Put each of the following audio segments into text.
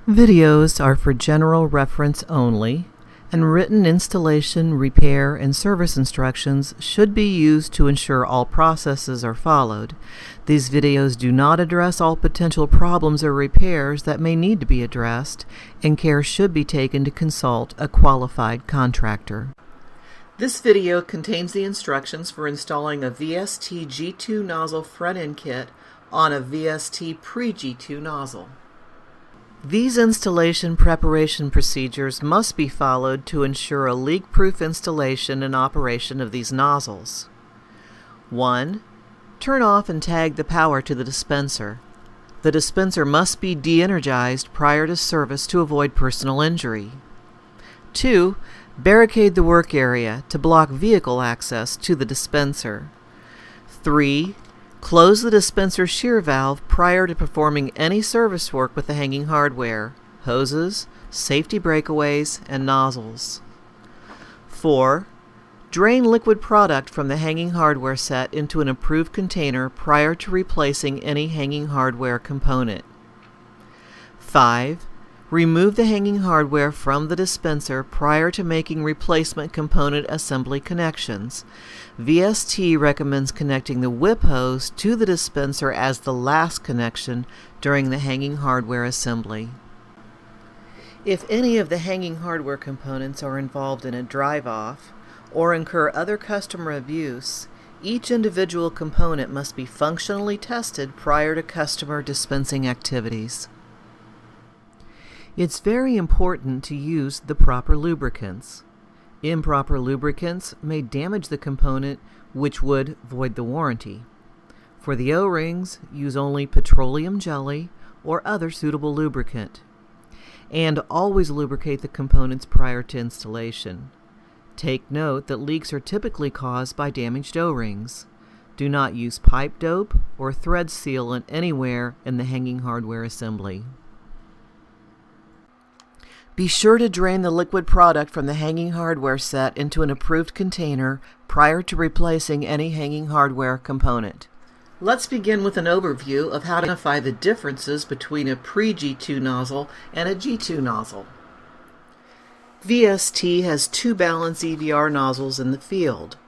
Videos are for general reference only, and written installation, repair, and service instructions should be used to ensure all processes are followed. These videos do not address all potential problems or repairs that may need to be addressed, and care should be taken to consult a qualified contractor. This video contains the instructions for installing a VST G2 nozzle front-end kit on a VST Pre G2 nozzle. These installation preparation procedures must be followed to ensure a leak-proof installation and operation of these nozzles. 1. Turn off and tag the power to the dispenser. The dispenser must be de-energized prior to service to avoid personal injury. 2. Barricade the work area to block vehicle access to the dispenser. 3. Close the dispenser shear valve prior to performing any service work with the hanging hardware, hoses, safety breakaways, and nozzles. 4. Drain liquid product from the hanging hardware set into an approved container prior to replacing any hanging hardware component. 5. Remove the hanging hardware from the dispenser prior to making replacement component assembly connections. VST recommends connecting the whip hose to the dispenser as the last connection during the hanging hardware assembly. If any of the hanging hardware components are involved in a drive-off or incur other customer abuse, each individual component must be functionally tested prior to customer dispensing activities. It's very important to use the proper lubricants. Improper lubricants may damage the component, which would void the warranty. For the O-rings, use only petroleum jelly or other suitable lubricant. And always lubricate the components prior to installation. Take note that leaks are typically caused by damaged O-rings. Do not use pipe dope or thread sealant anywhere in the hanging hardware assembly. Be sure to drain the liquid product from the hanging hardware set into an approved container prior to replacing any hanging hardware component. Let's begin with an overview of how to identify the differences between a Pre G2 nozzle and a G2 nozzle. VST has two balanced EVR nozzles in the field.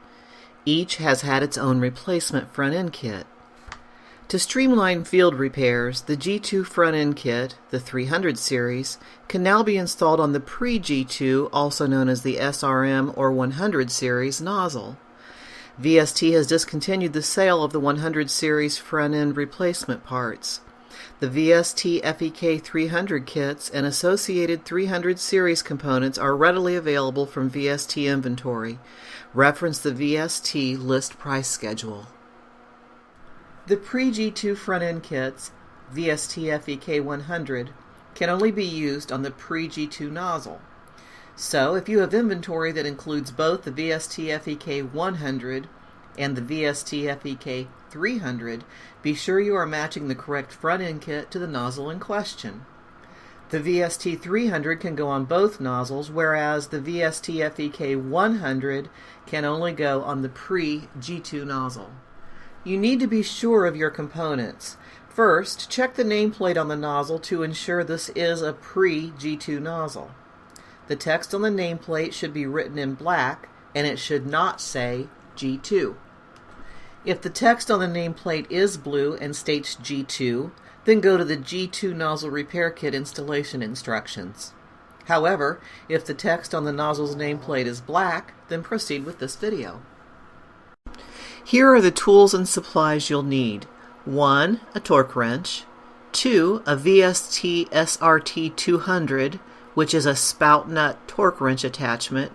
Each has had its own replacement front-end kit. To streamline field repairs, the G2 front-end kit, the 300 series, can now be installed on the Pre G2, also known as the SRM or 100 series nozzle. VST has discontinued the sale of the 100 series front-end replacement parts. The VST FEK 300 kits and associated 300 series components are readily available from VST inventory. Reference the VST list price schedule. The Pre G2 front-end kits, VST FEK 100, can only be used on the Pre G2 nozzle. So, if you have inventory that includes both the VST FEK 100 and the VST FEK 300, be sure you are matching the correct front-end kit to the nozzle in question. The VST 300 can go on both nozzles, whereas the VST FEK 100 can only go on the Pre G2 nozzle. You need to be sure of your components. First, check the nameplate on the nozzle to ensure this is a Pre G2 nozzle. The text on the nameplate should be written in black, and it should not say G2. If the text on the nameplate is blue and states G2, then go to the G2 nozzle repair kit installation instructions. However, if the text on the nozzle's nameplate is black, then proceed with this video. Here are the tools and supplies you'll need. 1. A torque wrench. 2. A VST SRT 200, which is a spout nut torque wrench attachment.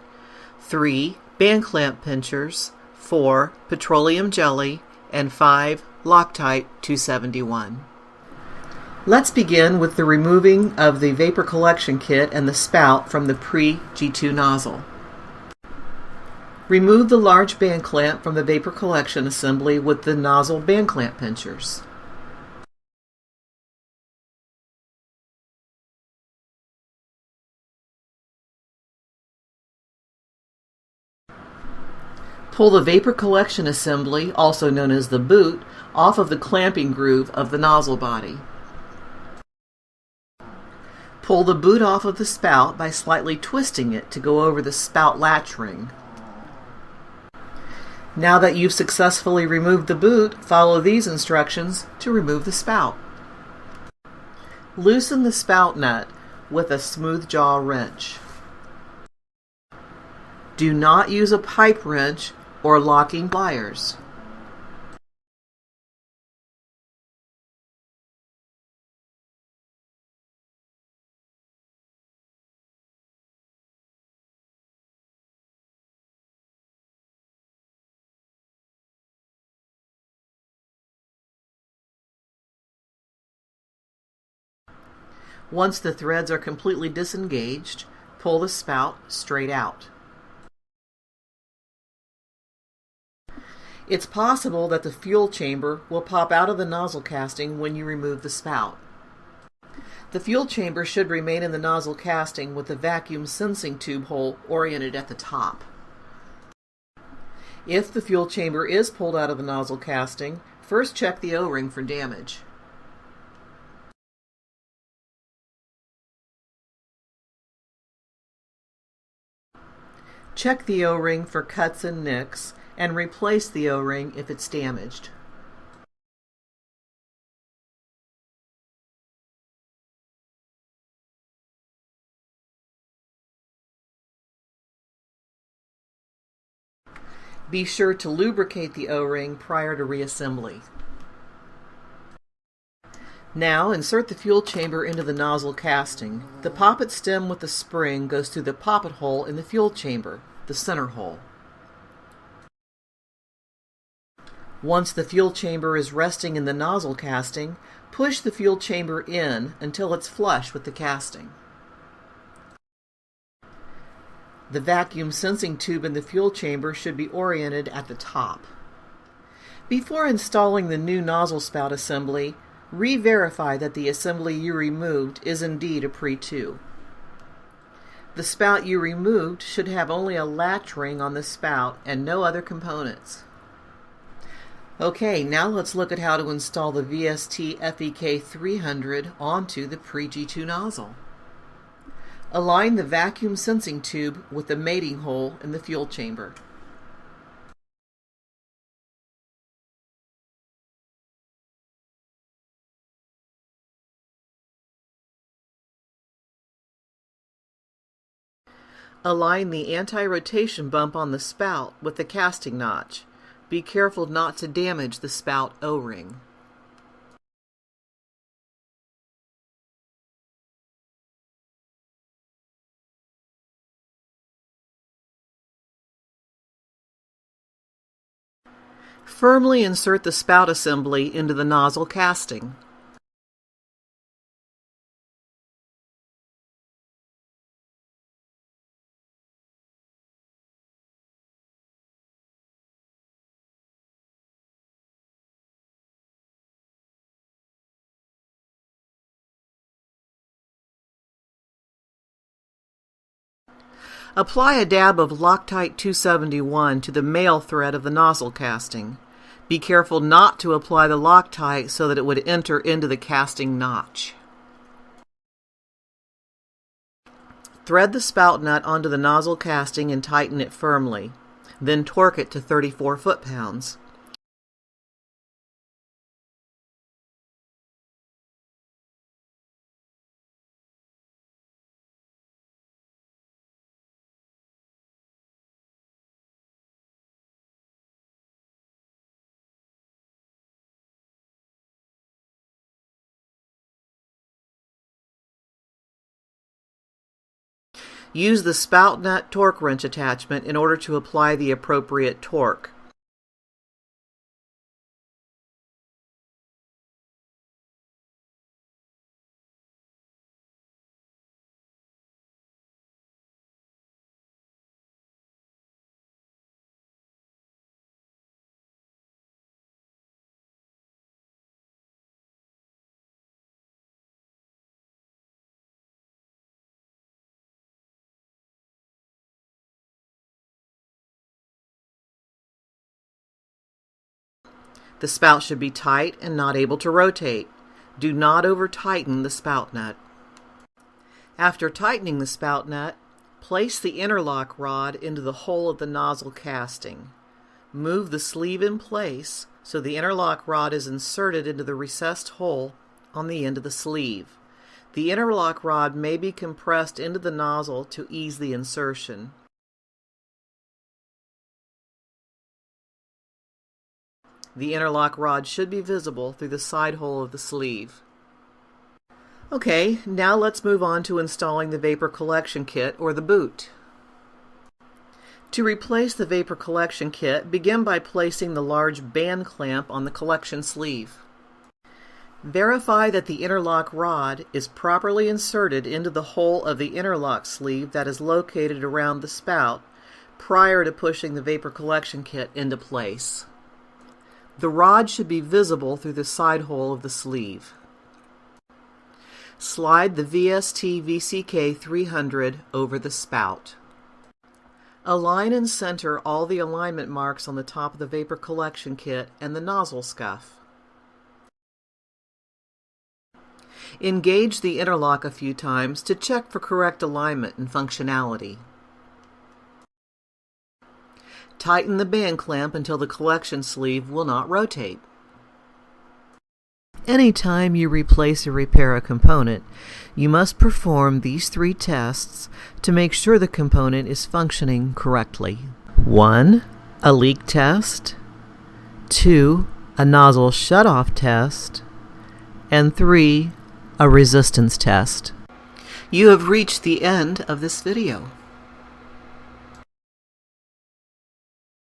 3. Band clamp pinchers. 4. Petroleum jelly. And 5. Loctite 271. Let's begin with the removing of the vapor collection kit and the spout from the Pre G2 nozzle. Remove the large band clamp from the vapor collection assembly with the nozzle band clamp pinchers. Pull the vapor collection assembly, also known as the boot, off of the clamping groove of the nozzle body. Pull the boot off of the spout by slightly twisting it to go over the spout latch ring. Now that you've successfully removed the boot, follow these instructions to remove the spout. Loosen the spout nut with a smooth jaw wrench. Do not use a pipe wrench or locking pliers. Once the threads are completely disengaged, pull the spout straight out. It's possible that the fuel chamber will pop out of the nozzle casting when you remove the spout. The fuel chamber should remain in the nozzle casting with the vacuum sensing tube hole oriented at the top. If the fuel chamber is pulled out of the nozzle casting, first check the O-ring for damage. Check the O-ring for cuts and nicks, and replace the O-ring if it's damaged. Be sure to lubricate the O-ring prior to reassembly. Now insert the fuel chamber into the nozzle casting. The poppet stem with the spring goes through the poppet hole in the fuel chamber, the center hole. Once the fuel chamber is resting in the nozzle casting, push the fuel chamber in until it's flush with the casting. The vacuum sensing tube in the fuel chamber should be oriented at the top. Before installing the new nozzle spout assembly, re-verify that the assembly you removed is indeed a Pre 2. The spout you removed should have only a latch ring on the spout and no other components. Okay, now let's look at how to install the VST FEK 300 onto the Pre G2 nozzle. Align the vacuum sensing tube with the mating hole in the fuel chamber. Align the anti-rotation bump on the spout with the casting notch. Be careful not to damage the spout O-ring. Firmly insert the spout assembly into the nozzle casting. Apply a dab of Loctite 271 to the male thread of the nozzle casting. Be careful not to apply the Loctite so that it would enter into the casting notch. Thread the spout nut onto the nozzle casting and tighten it firmly. Then torque it to 34 foot-pounds. Use the spout nut torque wrench attachment in order to apply the appropriate torque. The spout should be tight and not able to rotate. Do not over-tighten the spout nut. After tightening the spout nut, place the interlock rod into the hole of the nozzle casting. Move the sleeve in place so the interlock rod is inserted into the recessed hole on the end of the sleeve. The interlock rod may be compressed into the nozzle to ease the insertion. The interlock rod should be visible through the side hole of the sleeve. Okay, now let's move on to installing the vapor collection kit, or the boot. To replace the vapor collection kit, begin by placing the large band clamp on the collection sleeve. Verify that the interlock rod is properly inserted into the hole of the interlock sleeve that is located around the spout prior to pushing the vapor collection kit into place. The rod should be visible through the side hole of the sleeve. Slide the VST VCK 300 over the spout. Align and center all the alignment marks on the top of the vapor collection kit and the nozzle scuff. Engage the interlock a few times to check for correct alignment and functionality. Tighten the band clamp until the collection sleeve will not rotate. Anytime you replace or repair a component, you must perform these 3 tests to make sure the component is functioning correctly. 1. A leak test. 2. A nozzle shutoff test. And 3. A resistance test. You have reached the end of this video.